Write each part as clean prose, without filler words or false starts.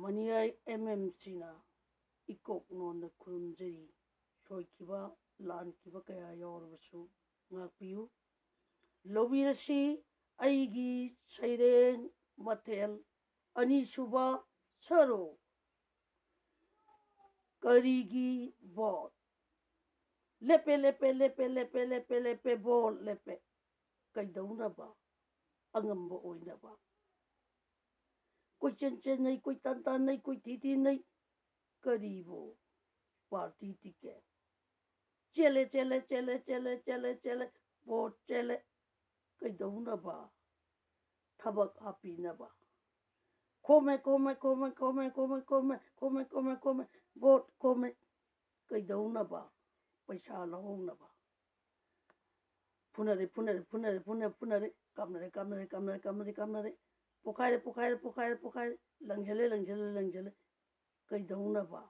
ꯃꯅꯤꯌꯥꯏ MMCꯅ ꯏꯀꯣꯛꯅꯣꯟꯗ ꯈꯨꯔꯨꯝꯖꯔꯤ ꯁꯣꯏꯈꯤꯕ ꯂꯥꯟꯈꯤꯕ ꯀꯌꯥ ꯌꯥꯎꯔꯕꯁꯨ ꯉꯥꯛꯄꯤꯌꯨ ꯂꯧꯕꯤꯔꯁꯤ ꯑꯩꯒꯤ ꯁꯩꯔꯦꯡ ꯃꯊꯦꯜ ꯑꯅꯤꯁꯨꯕ ꯁꯔꯨ ꯀꯔꯤꯒꯤ ꯚꯣꯠ ꯂꯦꯞꯄꯦ ꯂꯦꯞꯄꯦ ꯂꯦꯞꯄꯦ ꯂꯦꯞꯄꯦ ꯂꯦꯞꯄꯦ ꯂꯦꯞꯄꯦ ꯚꯣꯠ ꯂꯦꯞꯄꯦ ꯀꯩꯗꯧꯅꯕ ꯑꯉꯝꯕ ꯑꯣꯏꯅꯕ ꯀꯣꯏꯆꯦꯟ ꯆꯦꯟꯅꯩ ꯀꯣꯏꯇꯥꯟ ꯇꯥꯟꯅꯩ ꯀꯣꯏꯊꯤ ꯊꯤꯅꯩ ꯀꯔꯤꯕꯨ ꯄꯥꯔꯇꯤ ꯇꯤꯀꯦꯠ ꯆꯦꯜꯂꯦ ꯆꯦꯜꯂꯦ ꯆꯦꯜꯂꯦ ꯆꯦꯜꯂꯦ ꯆꯦꯜꯂꯦ ꯆꯦꯜꯂꯦ ꯚꯣꯠ ꯆꯦꯜꯂꯦ ꯀꯩꯗꯧꯅꯕ ꯊꯕꯛ ꯍꯥꯞꯄꯤꯅꯕ ꯈꯣꯝꯃꯦ ꯈꯣꯝꯃꯦ ꯈꯣꯝꯃꯦ ꯈꯣꯝꯃꯦ ꯈꯣꯝꯃꯦ ꯈꯣꯝꯃꯦ ꯈꯣꯝꯃꯦ ꯈꯣꯝꯃꯦ ꯈꯣꯝꯃꯦ ꯚꯣꯠ ꯈꯣꯝꯃꯦ ꯀꯩꯗꯧꯅꯕ ꯄꯩꯁꯥ ꯂꯧꯍꯧꯅꯕ ꯐꯨꯅꯔꯦ ꯐꯨꯅꯔꯦ ꯐꯨꯅꯔꯦ ꯐꯨꯅꯔꯦ ꯐꯨꯅꯔꯦ ꯀꯥꯞꯅꯔꯦ ꯀꯥꯞꯅꯔꯦ ꯀꯥꯞꯅꯔꯦ ꯀꯥꯞꯅꯔꯦ ꯀꯥꯞꯅꯔꯦ ꯄꯣꯈꯥꯏꯔꯦ ꯄꯣꯈꯥꯏꯔꯦ ꯄꯣꯈꯥꯏꯔꯦ ꯄꯣꯈꯥꯏꯔꯦ ꯂꯪꯁꯤꯜꯂꯦ ꯂꯪꯁꯤꯜꯂꯦ ꯂꯪꯁꯤꯜꯂꯦ ꯀꯩꯗꯧꯅꯕ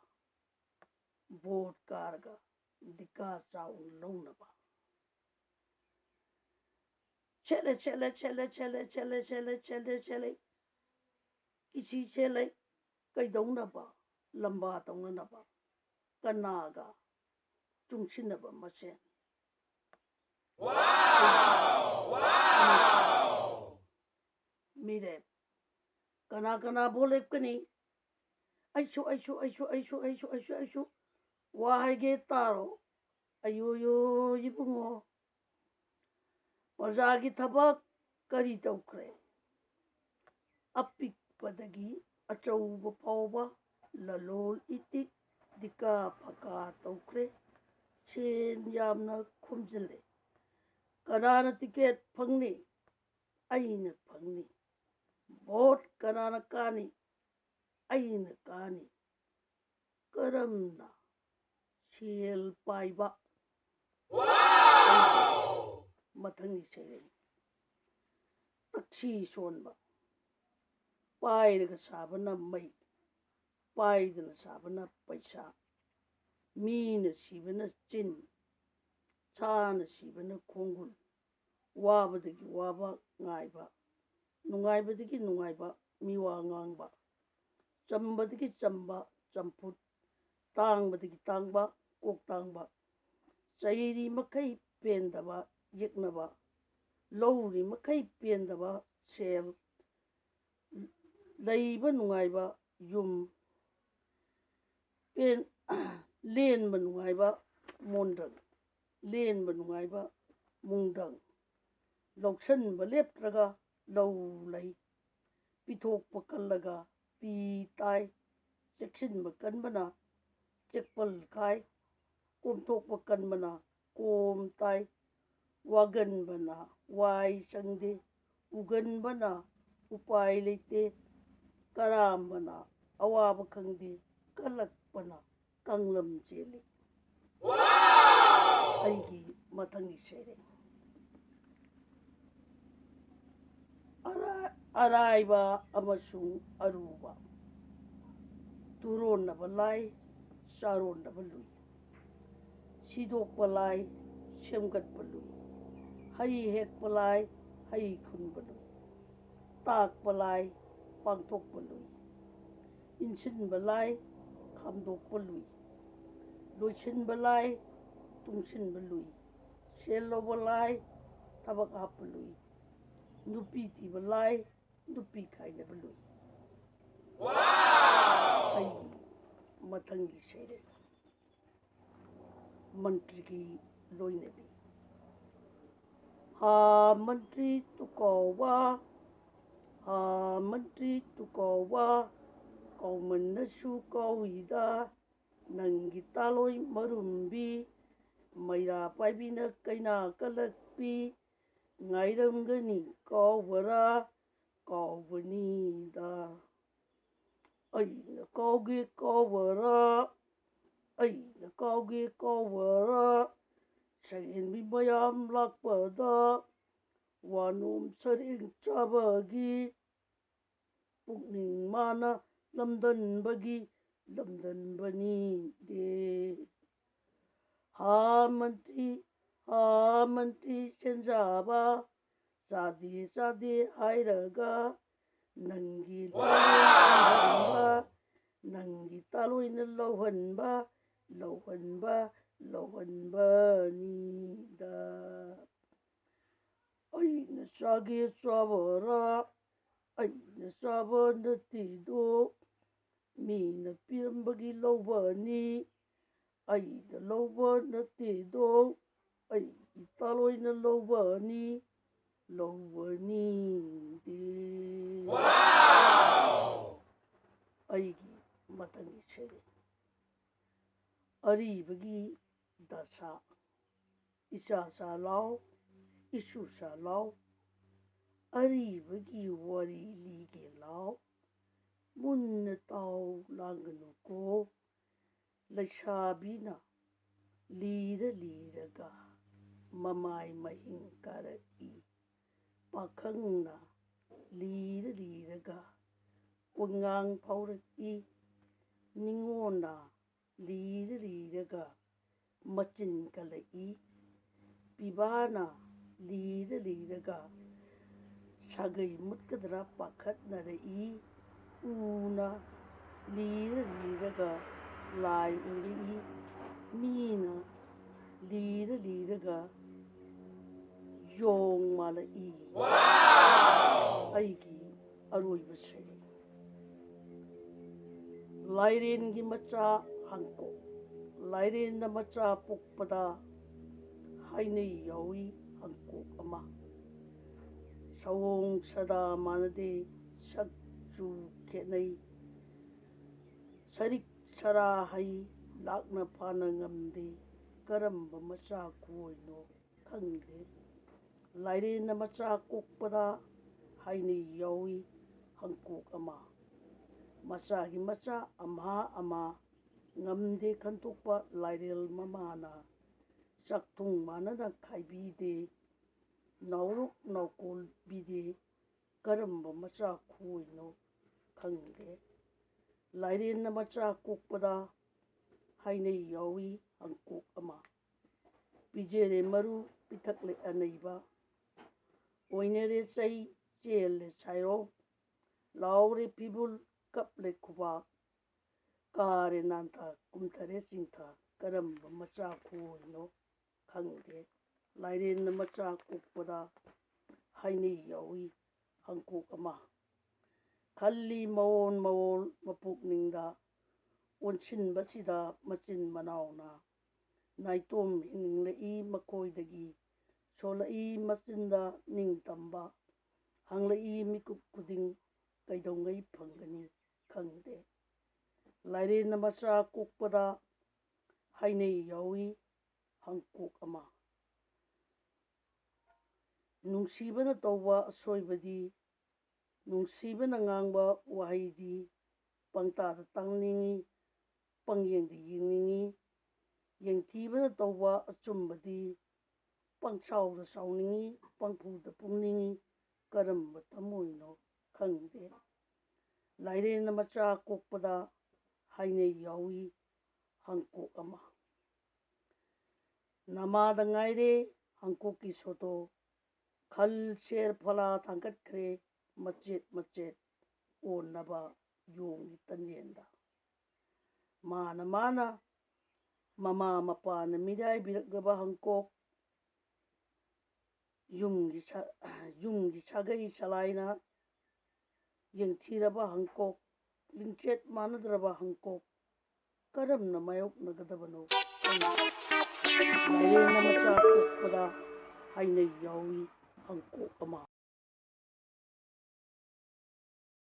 ꯚꯣꯠ ꯀꯥꯔꯒ ꯗꯤꯀꯥ ꯆꯥꯎꯅ ꯂꯧꯅꯕ ꯆꯦꯜꯂꯦ ꯆꯦꯜꯂꯦ ꯆꯦꯜꯂꯦ ꯆꯦꯜꯂꯦ ꯆꯦꯜꯂꯦ ꯆꯦꯜꯂꯦ ꯆꯦꯜꯂꯦ ꯆꯦꯜꯂꯦ ꯀꯤꯁꯤ ꯆꯦꯜꯂꯦ ꯀꯩꯗꯧꯅꯕ ꯂꯝꯕꯥ ꯇꯧꯅꯅꯕ ꯀꯅꯥꯒ ꯆꯨꯡꯁꯤꯟꯅꯕ ꯃꯁꯦꯟ ꯃꯤꯔꯦꯞ ꯀꯅꯥ ꯀꯅꯥ ꯚꯣꯠ ꯂꯦꯞꯀꯅꯤ ꯑꯩꯁꯨ ꯋꯥ ꯍꯥꯏꯒꯦ ꯇꯥꯔꯣ ꯑꯌꯣꯌꯣ ꯏꯕꯨꯡꯉꯣ ꯄ꯭ꯔꯖꯥꯒꯤ ꯊꯕꯛ ꯀꯔꯤ ꯇꯧꯈ꯭ꯔꯦ ꯑꯄꯤꯛꯄꯗꯒꯤ ꯑꯆꯧꯕ ꯐꯥꯎꯕ ꯂꯂꯣꯟ ꯏꯇꯤꯛ ꯗꯤꯀꯥ ꯐꯀꯥ ꯇꯧꯈ꯭ꯔꯦ ꯁꯦꯟ ꯌꯥꯝꯅ ꯈꯣꯝꯖꯤꯜꯂꯦ ꯀꯅꯥꯅ ꯇꯤꯀꯦꯠ ꯐꯪꯅꯤ ꯑꯩꯅ ꯐꯪꯅꯤ ꯚꯣꯠ ꯀꯅꯥꯅ ꯀꯥꯅꯤ ꯑꯩꯅ ꯀꯥꯅꯤ ꯀꯔꯝꯅ ꯁꯦꯜ ꯄꯥꯏꯕ ꯃꯊꯪꯒꯤ ꯁꯩꯔꯦꯡ ꯇꯛꯁꯤ ꯁꯣꯟꯕ ꯄꯥꯏꯔꯒ ꯁꯥꯕꯅ ꯃꯩ ꯄꯥꯏꯗꯅ ꯁꯥꯕꯅ ꯄꯩꯁꯥ ꯃꯤꯅ ꯁꯤꯕꯅ ꯆꯤꯟ ꯁꯥꯅ ꯁꯤꯕꯅ ꯈꯣꯡꯒꯨꯜ ꯋꯥꯕꯗꯒꯤ ꯋꯥꯕ ꯉꯥꯏꯕ ꯅꯨꯡꯉꯥꯏꯕꯗꯒꯤ ꯅꯨꯡꯉꯥꯏꯕ ꯃꯤꯋꯥ ꯉꯥꯡꯕ ꯆꯝꯕꯗꯒꯤ ꯆꯝꯕ ꯆꯝꯐꯨꯠ ꯇꯥꯡꯕꯗꯒꯤ ꯇꯥꯡꯕ ꯀꯣꯛ ꯇꯥꯡꯕ ꯆꯩꯔꯤ ꯃꯈꯩ ꯄꯦꯟꯗꯕ ꯌꯦꯛꯅꯕ ꯂꯧꯔꯤ ꯃꯈꯩ ꯄꯦꯟꯗꯕ ꯁꯦꯜ ꯂꯩꯕ ꯅꯨꯡꯉꯥꯏꯕ ꯌꯨꯝ ꯂꯦꯟꯕ ꯅꯨꯡꯉꯥꯏꯕ ꯃꯣꯟꯗ꯭ꯔꯪ ꯂꯦꯟꯕ ꯅꯨꯡꯉꯥꯏꯕ ꯃꯨꯡꯗꯪ ꯂꯧꯁꯟꯕ ꯂꯦꯞꯇ꯭ꯔꯒ ꯂꯧ ꯂꯩ ꯄꯤꯊꯣꯛꯄ ꯀꯜꯂꯒ ꯄꯤ ꯇꯥꯏ ꯆꯦꯛꯁꯤꯟꯕ ꯀꯟꯕꯅ ꯆꯦꯛꯄꯜ ꯈꯥꯏ ꯀꯣꯝꯊꯣꯛꯄ ꯀꯟꯕꯅ ꯀꯣꯝ ꯇꯥꯏ ꯋꯥꯒꯟꯕꯅ ꯋꯥꯏ ꯆꯪꯗꯦ ꯎꯒꯟꯕꯅ ꯎꯄꯥꯏ ꯂꯩꯇꯦ ꯀꯔꯥꯝꯕꯅ ꯑꯋꯥꯕ ꯈꯪꯗꯦ ꯀꯜꯂꯛꯄꯅ ꯀꯪꯂꯝ ꯆꯦꯜꯂꯤ ꯑꯩꯒꯤ ꯃꯊꯪꯒꯤ ꯁꯩꯔꯦꯡ ꯑꯔꯥꯏꯕ ꯑꯃꯁꯨꯡ ꯑꯔꯨꯕ ꯇꯨꯔꯣꯟꯅꯕ ꯂꯥꯏ ꯆꯥꯔꯣꯟꯅꯕ ꯂꯨꯏ ꯁꯤꯗꯣꯛꯄ ꯂꯥꯏ ꯁꯦꯝꯒꯠꯄ ꯂꯨꯏ ꯍꯩ ꯍꯦꯛꯄ ꯂꯥꯏ ꯍꯩ ꯈꯨꯟꯕ ꯂꯨꯏ ꯇꯥꯛꯄ ꯂꯥꯏ ꯄꯥꯡꯊꯣꯛꯄ ꯂꯨꯏ ꯏꯟꯁꯤꯟꯕ ꯂꯥꯏ ꯈꯥꯝꯗꯣꯛꯄ ꯂꯨꯏ ꯂꯣꯏꯁꯤꯟꯕ ꯂꯥꯏ ꯇꯨꯡꯁꯤꯟꯕ ꯂꯨꯏ ꯁꯦꯜ ꯂꯧꯕ ꯂꯥꯏ ꯊꯕꯛ ꯍꯥꯞꯄ ꯂꯨꯏ ꯅꯨꯄꯤ ꯊꯤꯕ ꯂꯥꯏ ꯅꯨꯄꯤ ꯈꯥꯏꯅꯕ ꯂꯨꯏ ꯑꯩꯒꯤ ꯃꯊꯪꯒꯤ ꯁꯩꯔꯦꯡ ꯃꯟꯇ꯭ꯔꯤꯒꯤ ꯂꯣꯏꯅꯕꯤ ꯍꯥ ꯃꯟꯇ꯭ꯔꯤ ꯇꯨꯀꯥꯎꯕ ꯍꯥ ꯃꯟꯇ꯭ꯔꯤ ꯇꯨꯀꯥꯎꯕ ꯀꯥꯎꯃꯟꯅꯁꯨ ꯀꯥꯎꯏꯗ ꯅꯪꯒꯤ ꯇꯥꯂꯣꯏ ꯃꯔꯨꯝꯕꯤ ꯃꯩꯔꯥ ꯄꯥꯏꯕꯤꯅ ꯀꯩꯅꯥ ꯀꯜꯂꯛꯄꯤ ꯉꯥꯏꯔꯝꯒꯅꯤ ꯀꯥꯎꯕꯔꯥ ꯀꯥꯎꯕꯅꯤꯗ ꯑꯩꯅ ꯀꯥꯎꯒꯦ ꯀꯥꯎꯕꯔꯥ ꯑꯩꯅ ꯀꯥꯎꯒꯦ ꯀꯥꯎꯕꯔꯥ ꯁꯛꯍꯦꯟꯕꯤ ꯃꯌꯥꯝ ꯂꯥꯛꯄꯗ ꯋꯥꯅꯣꯝ ꯁꯔꯦꯡ ꯆꯥꯕꯒꯤ ꯄꯨꯛꯅꯤꯡ ꯃꯥꯅ ꯂꯝꯗꯟꯕꯒꯤ ꯂꯝꯗꯟꯕꯅꯤꯗꯦ ꯍꯥ ꯃꯟꯇ꯭ꯔꯤ ꯁꯦꯟꯖꯥꯕ ꯆꯥꯗꯦ ꯆꯥꯗꯦ ꯍꯥꯏꯔꯒ ꯅꯪꯒꯤ ꯂꯥꯂꯣꯟ ꯅꯪꯒꯤ ꯇꯥꯂꯣꯏꯅ ꯂꯧꯍꯟꯕꯅꯤꯗ ꯑꯩꯅ ꯆꯥꯒꯦ ꯆꯥꯕꯔꯥ ꯑꯩꯅ ꯆꯥꯕ ꯅꯠꯇꯦꯗꯣ ꯃꯤꯅ ꯄꯤꯔꯝꯕꯒꯤ ꯂꯧꯕꯅꯤ ꯑꯩꯅ ꯂꯧꯕ ꯅꯠꯇꯦꯗꯣ ꯑꯩꯒꯤ ꯇꯥꯂꯣꯏꯅ ꯂꯧꯕꯅꯤꯗꯦ ꯑꯩꯒꯤ ꯃꯊꯪꯒꯤ ꯁꯩꯔꯦꯡ ꯑꯔꯤꯕꯒꯤ ꯗꯁꯥ ꯏꯆꯥ ꯂꯥꯎ ꯏꯁꯨꯁꯥ ꯂꯥꯎ ꯑꯔꯤꯕꯒꯤ ꯋꯥꯔꯤ ꯂꯤꯒꯦ ꯂꯥꯎ ꯃꯨꯟꯅ ꯇꯥꯎ ꯂꯥꯡꯒꯅꯨꯀꯣ ꯂꯩꯁꯥꯕꯤꯅ ꯂꯤꯔꯒ ꯃꯃꯥꯏ ꯃꯍꯤꯡ ꯀꯥꯔꯛꯏ ꯄꯥꯈꯪꯅ ꯂꯤꯔꯒ ꯀꯣꯟꯉꯥꯡ ꯐꯥꯎꯔꯛꯏ ꯅꯤꯉꯣꯟꯅ ꯂꯤꯔꯒ ꯃꯆꯤꯟ ꯀꯜꯂꯛꯏ ꯄꯤꯕꯥꯅ ꯂꯤꯔꯒ ꯁꯥꯒꯩ ꯃꯨꯠꯀꯗ꯭ꯔꯥ ꯄꯥꯈꯠꯅꯔꯛꯏ ꯎꯅ ꯂꯤꯔꯒ ꯂꯥꯏ ꯎꯔꯛꯏ ꯃꯤꯅ ꯂꯤꯔꯒ ꯌꯣꯡ ꯃꯥꯜꯂꯛꯏ ꯑꯩꯒꯤ ꯑꯔꯣꯏꯕ ꯁꯩꯔꯦꯡ ꯂꯥꯏꯔꯦꯟꯒꯤ ꯃꯆꯥ ꯍꯥꯡꯀꯣꯛ ꯂꯥꯏꯔꯦꯟꯅ ꯃꯆꯥ ꯄꯣꯛꯄꯗ ꯍꯥꯏꯅꯩ ꯌꯥꯎꯏ ꯍꯥꯡꯀꯣꯛ ꯑꯃ ꯁꯑꯣꯡ ꯁꯥꯗꯥ ꯃꯥꯟꯅꯗꯦ ꯁꯛ-ꯆꯨ ꯈꯦꯠꯅꯩ ꯁꯔꯤꯛ ꯁꯔꯥ ꯍꯩ ꯂꯥꯛꯅ ꯐꯥꯅ ꯉꯝꯗꯦ ꯀꯔꯝꯕ ꯃꯆꯥ ꯈꯨꯑꯣꯏꯅꯣ ꯈꯪꯗꯦ ꯂꯥꯏꯔꯦꯟꯅ ꯃꯆꯥ ꯀꯣꯛꯄꯗ ꯍꯥꯏꯅꯩ ꯌꯥꯎꯏ ꯍꯥꯡꯀꯣꯛ ꯑꯃ ꯃꯆꯥꯒꯤ ꯃꯆꯥ ꯑꯃ ꯉꯝꯗꯦ ꯈꯟꯇꯣꯛꯄ ꯂꯥꯏꯔꯦꯜ ꯃꯃꯥꯅ ꯆꯥꯛꯊꯨꯡ ꯃꯥꯟꯅꯅ ꯈꯥꯏꯕꯤꯗꯦ ꯅꯥꯎꯔꯣꯛ ꯅꯥꯎꯀꯣꯜꯕꯤꯗꯦ ꯀꯔꯝꯕ ꯃꯆꯥ ꯈꯨꯑꯣꯏꯅꯣ ꯈꯪꯗꯦ ꯂꯥꯏꯔꯦꯟꯅ ꯃꯆꯥ ꯀꯣꯛꯄꯗ ꯍꯥꯏꯅꯩ ꯌꯥꯎꯏ ꯍꯥꯡꯀꯣꯛ ꯑꯃ ꯄꯤꯖꯔꯦ ꯃꯔꯨ ꯄꯤꯊꯛꯂꯦ ꯑꯅꯩꯕ ꯑꯣꯏꯅꯔꯦ ꯆꯩ ꯆꯦꯜꯂꯦ ꯁꯥꯏꯔꯣ ꯂꯥꯎꯔꯦ ꯐꯤꯕꯨꯜ ꯀꯞꯂꯦ ꯈꯨꯕꯥꯛ ꯀꯥꯔꯦ ꯅꯥꯟꯊꯥꯛ ꯀꯨꯝꯊꯔꯦ ꯆꯤꯡꯊꯥꯛ ꯀꯔꯝꯕ ꯃꯆꯥ ꯈꯨꯑꯣꯏꯅꯣ ꯈꯪꯗꯦ ꯂꯥꯏꯔꯦꯟꯅ ꯃꯆꯥ ꯀꯣꯛꯄꯗ ꯍꯥꯏꯅꯩ ꯌꯥꯎꯏ ꯍꯥꯡꯀꯣꯛ ꯑꯃ ꯈꯜꯂꯤ ꯃꯑꯣꯜ ꯃꯄꯨꯛꯅꯤꯡꯗ ꯑꯣꯟꯁꯤꯟꯕꯁꯤꯗ ꯃꯆꯤꯟ ꯃꯅꯥꯎꯅ ꯅꯥꯏꯇꯣꯝ ꯍꯤꯡꯅꯤꯡꯂꯛꯏ ꯃꯈꯣꯏꯗꯒꯤ ꯁꯣꯜꯂꯛꯏ ꯃꯆꯤꯟꯗ ꯅꯤꯡꯇꯝꯕ ꯍꯪꯂꯛꯏ ꯃꯤꯀꯨꯞ ꯈꯨꯗꯤꯡ ꯀꯩꯗꯧꯉꯩ ꯐꯪꯒꯅꯤ ꯈꯪꯗꯦ ꯂꯥꯏꯔꯦꯟꯅ ꯃꯆꯥ ꯀꯣꯛꯄꯗ ꯍꯥꯏꯅꯩ ꯌꯥꯎꯏ ꯍꯥꯡꯀꯣꯛ ꯑꯃ ꯅꯨꯡꯁꯤꯕꯅ ꯇꯧꯕ ꯑꯁꯣꯏꯕꯗꯤ ꯅꯨꯡꯁꯤꯕꯅ ꯉꯥꯡꯕ ꯋꯥꯍꯩꯗꯤ ꯄꯪꯇꯥꯗ ꯇꯥꯅꯤꯡꯉꯤ ꯄꯪꯌꯦꯡꯗ ꯌꯦꯡꯅꯤꯡꯉꯤ ꯌꯦꯡꯊꯤꯕꯅ ꯇꯧꯕ ꯑꯆꯨꯝꯕꯗꯤ ꯄꯪꯁꯥꯎꯗ ꯁꯥꯎꯅꯤꯡꯉꯤ ꯄꯪꯐꯨꯗ ꯐꯨꯡꯅꯤꯡꯉꯤ ꯀꯔꯝꯕ ꯊꯃꯣꯏꯅꯣ ꯈꯪꯗꯦ ꯂꯥꯏꯔꯦꯟꯅ ꯃꯆꯥ ꯀꯣꯛꯄꯗ ꯍꯥꯏꯅꯩ ꯌꯥꯎꯏ ꯍꯥꯡꯀꯣꯛ ꯑꯃ ꯅꯃꯥꯗ ꯉꯥꯏꯔꯦ ꯍꯥꯡꯀꯣꯛꯀꯤ ꯁꯣꯇꯣ ꯈꯜ ꯁꯦꯔ ꯐꯂꯥ ꯊꯥꯡꯒꯠꯈ꯭ꯔꯦ ꯃꯆꯦꯠ ꯑꯣꯟꯅꯕ ꯌꯣꯡꯒꯤ ꯇꯟꯌꯦꯟꯗ ꯃꯥꯅ ꯃꯃꯥ ꯃꯄꯥꯅ ꯃꯤꯔꯥꯏꯕꯤꯔꯛꯂꯕ ꯍꯥꯡꯀꯣꯛ ꯌꯨꯝꯒꯤ ꯁꯥꯒꯩ ꯁꯂꯥꯏꯅ ꯌꯦꯡꯊꯤꯔꯕ ꯍꯥꯡꯀꯣꯛ ꯂꯤꯡꯆꯦꯠ ꯃꯥꯟꯅꯗ꯭ꯔꯕ ꯍꯥꯡꯀꯣꯛ ꯀꯔꯝꯅ ꯃꯥꯌꯣꯛꯅꯒꯗꯕꯅꯣ ꯂꯥꯏꯔꯦꯟꯅ ꯃꯆꯥ ꯀꯣꯛꯄꯗ ꯍꯥꯏꯅꯩ ꯌꯥꯎꯏ ꯍꯥꯡꯀꯣꯛ ꯑꯃ